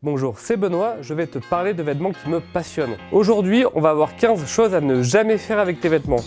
Bonjour, c'est Benoît, je vais te parler de vêtements qui me passionnent. Aujourd'hui, on va voir 15 choses à ne jamais faire avec tes vêtements.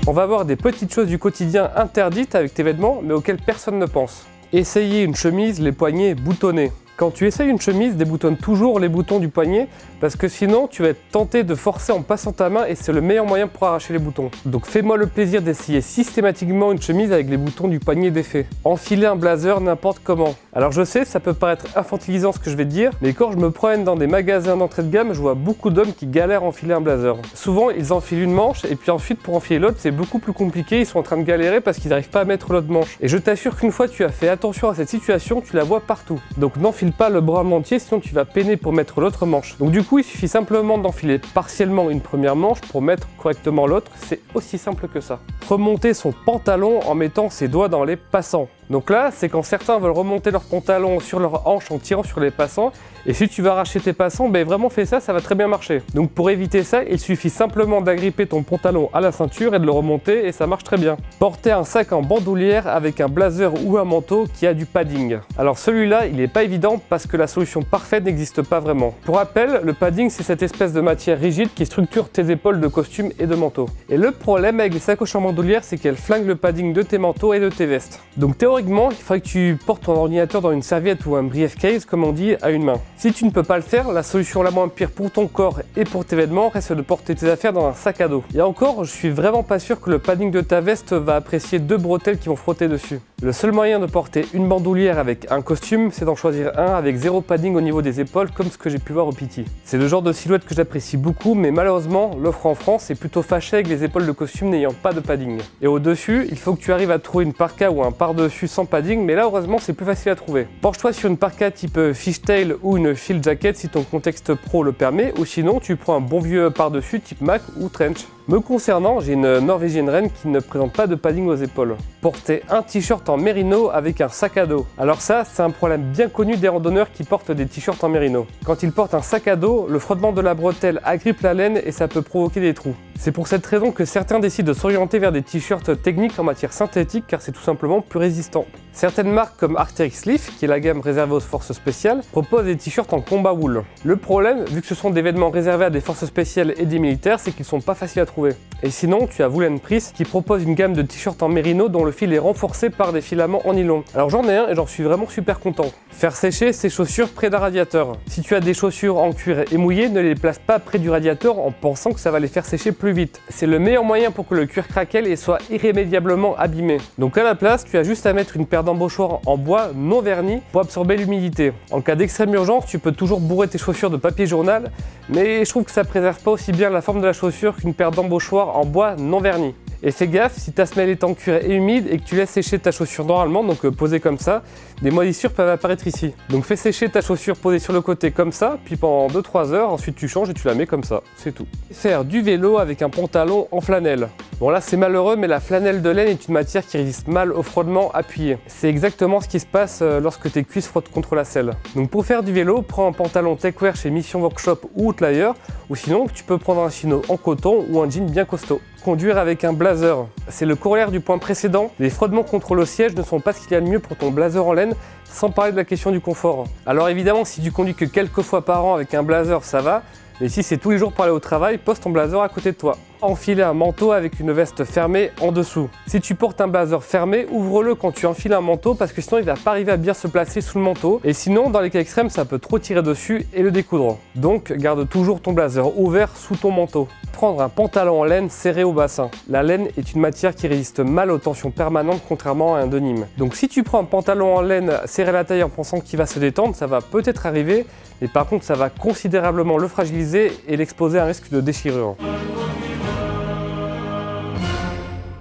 On va voir des petites choses du quotidien interdites avec tes vêtements, mais auxquelles personne ne pense. Essayer une chemise, les poignets boutonnés. Quand tu essayes une chemise, déboutonne toujours les boutons du poignet parce que sinon tu vas être tenté de forcer en passant ta main et c'est le meilleur moyen pour arracher les boutons. Donc fais-moi le plaisir d'essayer systématiquement une chemise avec les boutons du poignet défaits. Enfiler un blazer n'importe comment. Alors je sais, ça peut paraître infantilisant ce que je vais te dire, mais quand je me promène dans des magasins d'entrée de gamme, je vois beaucoup d'hommes qui galèrent à enfiler un blazer. Souvent ils enfilent une manche et puis ensuite pour enfiler l'autre c'est beaucoup plus compliqué, ils sont en train de galérer parce qu'ils n'arrivent pas à mettre l'autre manche. Et je t'assure qu'une fois tu as fait attention à cette situation, tu la vois partout. Donc n'enfile pas le bras en entier, sinon tu vas peiner pour mettre l'autre manche. Donc du coup, il suffit simplement d'enfiler partiellement une première manche pour mettre correctement l'autre. C'est aussi simple que ça. Remonter son pantalon en mettant ses doigts dans les passants. Donc là, c'est quand certains veulent remonter leur pantalon sur leur hanche en tirant sur les passants. Et si tu vas arracher tes passants, ben vraiment fais ça, ça va très bien marcher. Donc pour éviter ça, il suffit simplement d'agripper ton pantalon à la ceinture et de le remonter et ça marche très bien. Porter un sac en bandoulière avec un blazer ou un manteau qui a du padding. Alors celui-là, il n'est pas évident parce que la solution parfaite n'existe pas vraiment. Pour rappel, le padding, c'est cette espèce de matière rigide qui structure tes épaules de costume et de manteau. Et le problème avec les sacoches en bandoulière, c'est qu'elles flinguent le padding de tes manteaux et de tes vestes. Donc théoriquement, il faudrait que tu portes ton ordinateur dans une serviette ou un briefcase, comme on dit, à une main. Si tu ne peux pas le faire, la solution la moins pire pour ton corps et pour tes vêtements reste de porter tes affaires dans un sac à dos. Et encore, je suis vraiment pas sûr que le padding de ta veste va apprécier deux bretelles qui vont frotter dessus. Le seul moyen de porter une bandoulière avec un costume, c'est d'en choisir un avec zéro padding au niveau des épaules, comme ce que j'ai pu voir au Pity. C'est le genre de silhouette que j'apprécie beaucoup, mais malheureusement, l'offre en France est plutôt fâchée avec les épaules de costume n'ayant pas de padding. Et au-dessus, il faut que tu arrives à trouver une parka ou un par-dessus sans padding, mais là, heureusement, c'est plus facile à trouver. Penche-toi sur une parka type fishtail ou une field jacket si ton contexte pro le permet, ou sinon, tu prends un bon vieux par-dessus type Mac ou trench. Me concernant, j'ai une norvégienne reine qui ne présente pas de padding aux épaules. Porter un t-shirt en mérino avec un sac à dos. Alors ça, c'est un problème bien connu des randonneurs qui portent des t-shirts en mérino. Quand ils portent un sac à dos, le frottement de la bretelle agrippe la laine et ça peut provoquer des trous. C'est pour cette raison que certains décident de s'orienter vers des t-shirts techniques en matière synthétique car c'est tout simplement plus résistant. Certaines marques comme Arc'teryx Leaf, qui est la gamme réservée aux forces spéciales, proposent des t-shirts en combat wool. Le problème, vu que ce sont des vêtements réservés à des forces spéciales et des militaires, c'est qu'ils sont pas faciles à trouver. Et sinon, tu as Woolenpress qui propose une gamme de t-shirts en mérino dont le fil est renforcé par des filaments en nylon. Alors j'en ai un et j'en suis vraiment super content. Faire sécher ses chaussures près d'un radiateur. Si tu as des chaussures en cuir et mouillées, ne les place pas près du radiateur en pensant que ça va les faire sécher plus vite. C'est le meilleur moyen pour que le cuir craquelle et soit irrémédiablement abîmé. Donc à la place, tu as juste à mettre une paire d'embauchoirs en bois non verni pour absorber l'humidité. En cas d'extrême urgence, tu peux toujours bourrer tes chaussures de papier journal, mais je trouve que ça préserve pas aussi bien la forme de la chaussure qu'une paire d'embauchoirs en bois non verni. Et fais gaffe, si ta semelle est en cuir et humide et que tu laisses sécher ta chaussure normalement, donc posée comme ça, des moisissures peuvent apparaître ici. Donc fais sécher ta chaussure posée sur le côté comme ça, puis pendant 2-3 heures, ensuite tu changes et tu la mets comme ça, c'est tout. Faire du vélo avec un pantalon en flanelle. Bon là c'est malheureux, mais la flanelle de laine est une matière qui résiste mal au frottement appuyé. C'est exactement ce qui se passe lorsque tes cuisses frottent contre la selle. Donc pour faire du vélo, prends un pantalon techwear chez Mission Workshop ou Outlier, ou sinon tu peux prendre un chino en coton ou un jean bien costaud. Conduire avec un blazer. C'est le corollaire du point précédent. Les frottements contre le siège ne sont pas ce qu'il y a de mieux pour ton blazer en laine, sans parler de la question du confort. Alors évidemment, si tu conduis que quelques fois par an avec un blazer, ça va. Mais si c'est tous les jours pour aller au travail, pose ton blazer à côté de toi. Enfiler un manteau avec une veste fermée en dessous. Si tu portes un blazer fermé, ouvre-le quand tu enfiles un manteau parce que sinon il va pas arriver à bien se placer sous le manteau. Et sinon, dans les cas extrêmes, ça peut trop tirer dessus et le découdre. Donc, garde toujours ton blazer ouvert sous ton manteau. Prendre un pantalon en laine serré au bassin. La laine est une matière qui résiste mal aux tensions permanentes contrairement à un denim. Donc si tu prends un pantalon en laine serré à la taille en pensant qu'il va se détendre, ça va peut-être arriver, mais par contre ça va considérablement le fragiliser et l'exposer à un risque de déchirure.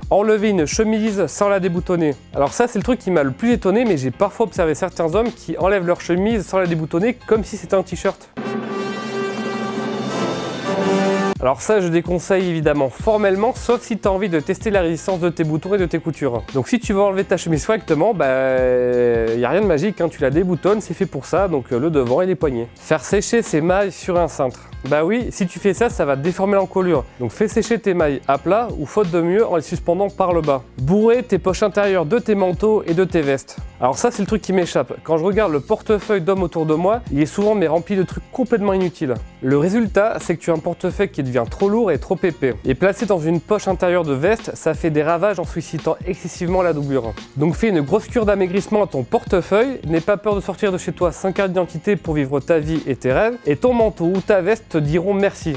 Enlever une chemise sans la déboutonner. Alors ça c'est le truc qui m'a le plus étonné, mais j'ai parfois observé certains hommes qui enlèvent leur chemise sans la déboutonner comme si c'était un t-shirt. Alors ça je déconseille évidemment formellement, sauf si tu as envie de tester la résistance de tes boutons et de tes coutures. Donc si tu veux enlever ta chemise correctement, n'y a rien de magique, hein, tu la déboutonnes, c'est fait pour ça, donc le devant et les poignets. Faire sécher ses mailles sur un cintre. Bah oui, si tu fais ça, ça va déformer l'encolure. Donc fais sécher tes mailles à plat ou faute de mieux en les suspendant par le bas. Bourrer tes poches intérieures de tes manteaux et de tes vestes. Alors ça c'est le truc qui m'échappe. Quand je regarde le portefeuille d'hommes autour de moi, il est souvent mais rempli de trucs complètement inutiles. Le résultat, c'est que tu as un portefeuille qui devient trop lourd et trop épais. Et placé dans une poche intérieure de veste, ça fait des ravages en sollicitant excessivement la doublure. Donc fais une grosse cure d'amaigrissement à ton portefeuille, n'aie pas peur de sortir de chez toi sans carte d'identité pour vivre ta vie et tes rêves, et ton manteau ou ta veste te diront merci.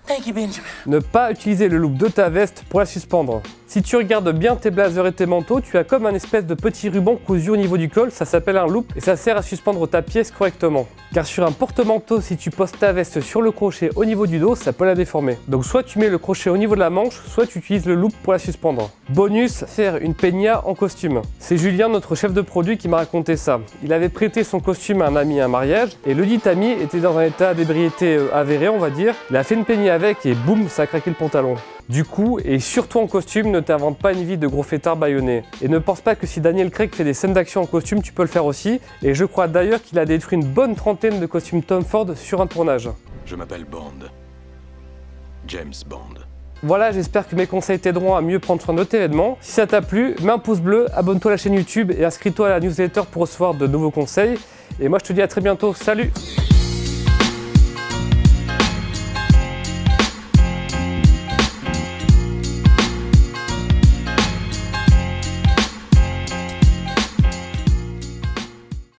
Thank you, Benjamin. Ne pas utiliser le loop de ta veste pour la suspendre. Si tu regardes bien tes blazers et tes manteaux, tu as comme un espèce de petit ruban cousu au niveau du col, ça s'appelle un loop et ça sert à suspendre ta pièce correctement. Car sur un porte-manteau, si tu poses ta veste sur le crochet au niveau du dos, ça peut la déformer. Donc soit tu mets le crochet au niveau de la manche, soit tu utilises le loop pour la suspendre. Bonus, faire une peña en costume. C'est Julien, notre chef de produit, qui m'a raconté ça. Il avait prêté son costume à un ami à un mariage et le dit ami était dans un état d'ébriété avéré, on va dire. Il a fait une peña avec et boum, ça a craqué le pantalon. Du coup, et surtout en costume, ne t'invente pas une vie de gros fêtard bâillonné. Et ne pense pas que si Daniel Craig fait des scènes d'action en costume, tu peux le faire aussi. Et je crois d'ailleurs qu'il a détruit une bonne trentaine de costumes Tom Ford sur un tournage. Je m'appelle Bond. James Bond. Voilà, j'espère que mes conseils t'aideront à mieux prendre soin de tes vêtements. Si ça t'a plu, mets un pouce bleu, abonne-toi à la chaîne YouTube et inscris-toi à la newsletter pour recevoir de nouveaux conseils. Et moi je te dis à très bientôt, salut!